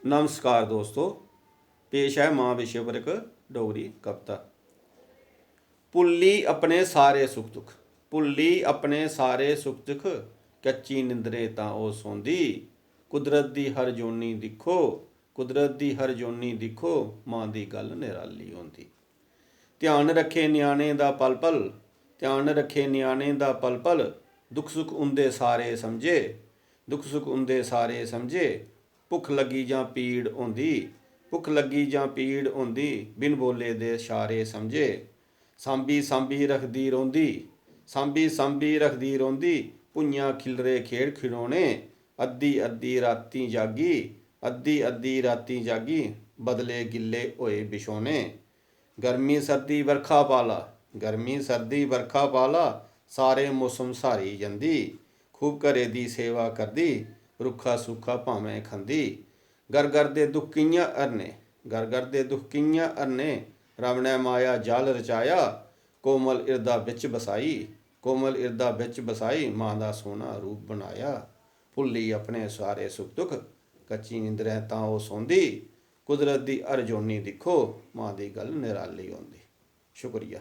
नमस्कार दोस्तों, पेश है मां विषय पर एक डोगरी कविता। भुल्ली अपने सारे सुख दुख, भुल्ली अपने सारे सुख दुख, कच्ची निंदरे तां ओ सौंदी। कुदरत दी हर जोनी दिखो, कुदरत दी हर जोनी दिखो, मां दी गल निराली होंदी। ध्यान रखे न्याणे दा पल पल, ध्यान रखे न्याणे दा पल पल, दुख सुख उंदे सारे समझे, दुख सुख उंदे सारे समझे। भुख लगी जां पीड़ होंदी, भुख लगी जां पीड़ होंदी, बिन बोले दे इशारे समझे। सांभी सांभी रखदी रोंदी, सांभी सांभी रखदी रोंदी, भुइयां खिलरे खेड़ खिडौने। अद्धी अद्धी रातीं जागी, अद्धी अद्धी रातीं जागी, बदले गिले होए बिछौने। गर्मी सर्दी बरखा पाला, गर्मी सर्दी बरखा पाला, सारे मौसम सारी जंदी। खूब घरे दी सेवा करदी, रुखा सुखा भावें खंदी। घर घर दे दुख कियां हरने, घर घर दे दुख कियां हरने, रब ने माया जाल रचाया। कोमल इरदा बिच बसाई, कोमल इरदा बिच बसाई, मां दा सोहना रूप बनाया। भुल्ली अपने सारे सुख दुख, कच्ची निंदरें तां ओ सौंदी। कुदरत दी हर जोनी दिखो, मां दी गल निराली होंदी। शुक्रिया।